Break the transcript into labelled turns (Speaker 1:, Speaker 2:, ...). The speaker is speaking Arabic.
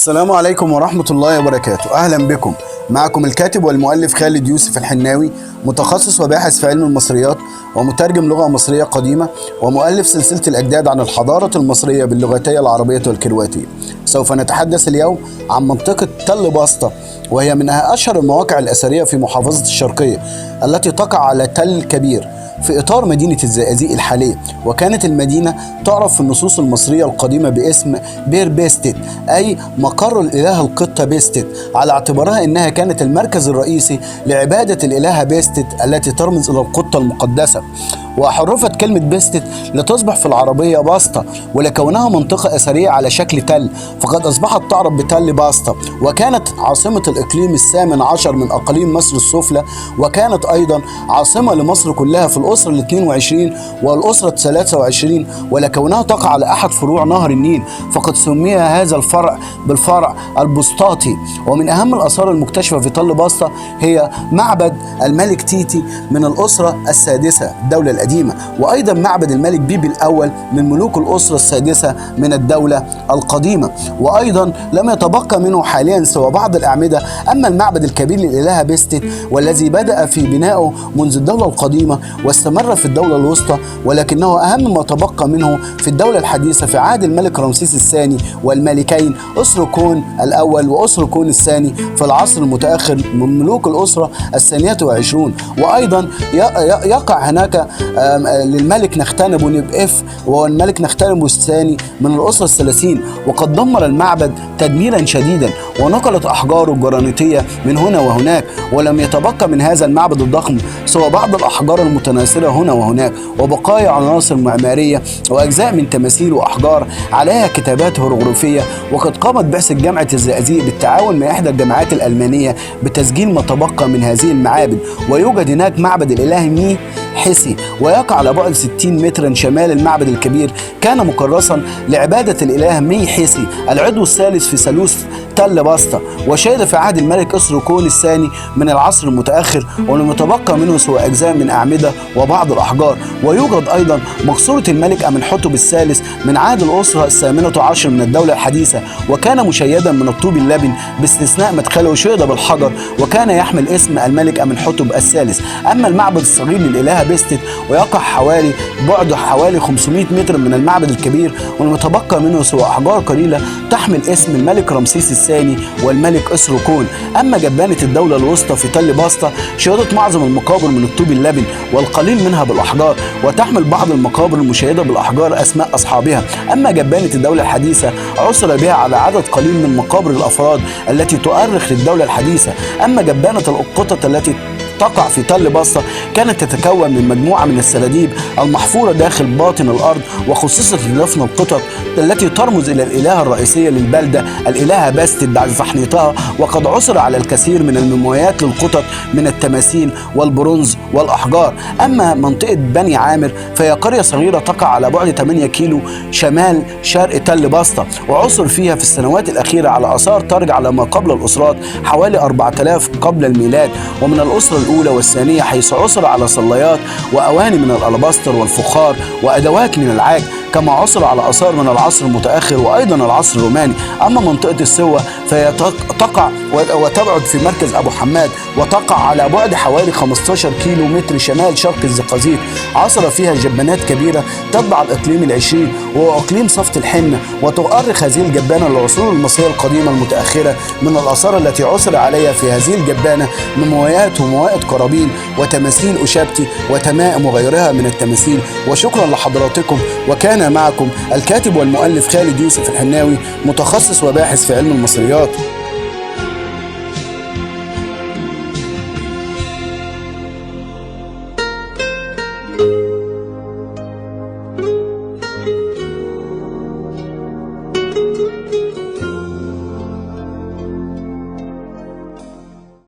Speaker 1: السلام عليكم ورحمة الله وبركاته. أهلا بكم. معكم الكاتب والمؤلف خالد يوسف الحناوي، متخصص وباحث في علم المصريات ومترجم لغة مصرية قديمة ومؤلف سلسلة الأجداد عن الحضارة المصرية باللغتي العربية والكرواتية. سوف نتحدث اليوم عن منطقة تل باسطة، وهي من أشهر المواقع الأثرية في محافظة الشرقية التي تقع على تل كبير في إطار مدينة الزقازيق الحالية. وكانت المدينة تعرف في النصوص المصرية القديمة باسم بير بيستت، أي مقر الإله القطة بيستت، على اعتبارها أنها كانت المركز الرئيسي لعبادة الإلهة بيستت التي ترمز إلى القطة المقدسة. وحرفت كلمة بيستت لتصبح في العربية باسطة، ولكونها منطقة أثرية على شكل تل فقد أصبحت تعرف بتل باسطة، وكانت عاصمة الإقليم الثامن عشر من أقاليم مصر السفلى، وكانت أيضا عاصمة لمصر كلها في الأسرة ال 22 والأسرة 23. ولكونها تقع على أحد فروع نهر النيل فقد سمي هذا الفرع بالفرع البسطاطي. ومن أهم الآثار المكتشفة في تل باسطة هي معبد الملك تيتي من الأسرة السادسة الدولة القديمة، وأيضا معبد الملك بيبي الأول من ملوك الأسرة السادسة من الدولة القديمة، وأيضا لم يتبقى منه حاليا سوى بعض الأعمدة. أما المعبد الكبير للإلهة بيستت والذي بدأ في بنائه منذ الدولة القديمة واستمر في الدولة الوسطى، ولكنه أهم ما تبقى منه في الدولة الحديثة في عهد الملك رمسيس الثاني والملكين أسركون الأول وأسركون الثاني في العصر المتأخر من ملوك الأسرة الثانية والعشرون. وأيضا يقع هناك للملك نختنبو نبقف وهو الملك نختنبو الثاني من الأسرة الثلاثين، وقد دمر المعبد تدميرا شديدا ونقلت أحجاره الجرانيتية من هنا وهناك، ولم يتبقى من هذا المعبد الضخم سوى بعض الأحجار المتناثرة هنا وهناك وبقايا عناصر معمارية وأجزاء من تماثيل وأحجار عليها كتابات هيروغليفية. وقد قامت بعثة جامعة الزقازيق بالتعاون مع إحدى الجامعات الألمانية بتسجيل ما تبقى من هذه المعابد. ويوجد هناك معبد الإله مي حسي ويقع على بعد 60 مترا شمال المعبد الكبير، كان مكرسا لعبادة الإله مي حسي العضو الثالث في ثالوث تل باسطة، وشهد في عهد الملك أسركون الثاني من العصر المتأخر، ولم يتبقى منه سوى أجزاء من أعمدة وبعض الأحجار. ويوجد أيضا مقصورة الملك أمنحتب الثالث من عهد الأسرة الثامنة عشر من الدولة الحديثة، وكان مشيدا من الطوب اللبن باستثناء مدخله شهد بالحجر، وكان يحمل اسم الملك أمنحتب الثالث. أما المعبد الصغير للإلهة بيستت ويقع بعد حوالي 500 متر من المعبد الكبير، ولم يتبقى منه سوى أحجار قليلة تحمل اسم الملك رمسيس الثاني والملك أسركون. أما جبانة الدولة الوسطى في تل باسطة شهدت معظم المقابر من الطوب اللبن والقليل منها بالأحجار، وتحمل بعض المقابر المشيدة بالأحجار أسماء أصحابها. أما جبانة الدولة الحديثة عثر بها على عدد قليل من مقابر الأفراد التي تؤرخ للدولة الحديثة. أما جبانة القطط التي تقع في تل باسطة كانت تتكون من مجموعة من السراديب المحفورة داخل باطن الأرض، وخصصت لدفن القطط التي ترمز إلى الإلهة الرئيسية للبلدة الإلهة بيستت بعد تحنيطها. وقد عثر على الكثير من المومياوات للقطط من التماثيل والبرونز والأحجار. أما منطقة بني عامر فهي قرية صغيرة تقع على بعد 8 كيلو شمال شرق تل باسطة، وعثر فيها في السنوات الأخيرة على آثار ترجع على ما قبل الأسرات حوالي 4000 قبل الميلاد، ومن الأسرة الأولى والثانية، حيث عثر على صليات وأواني من الألباستر والفخار وأدوات من العاج، كما عثر على آثار من العصر المتأخر وأيضا العصر الروماني. أما منطقة السوة فهي تقع وتبعد في مركز أبو حماد، وتقع على بعد حوالي 15 كيلو متر شمال شرق الزقازيق. عثر فيها جبانات كبيرة تتبع الإقليم العشرين وهو إقليم صفت الحنة، وتؤرخ هذه الجبانة للعصور المصرية القديمة المتأخرة. من الآثار التي عثر عليها في هذه الجبانة مومياوات وموائد قرابين وتماثيل أشابتي وتمائم وغيرها من التماثيل. وشكرا لحضراتكم، وكان معكم الكاتب والمؤلف خالد يوسف الحناوي، متخصص وباحث في علم المصريات.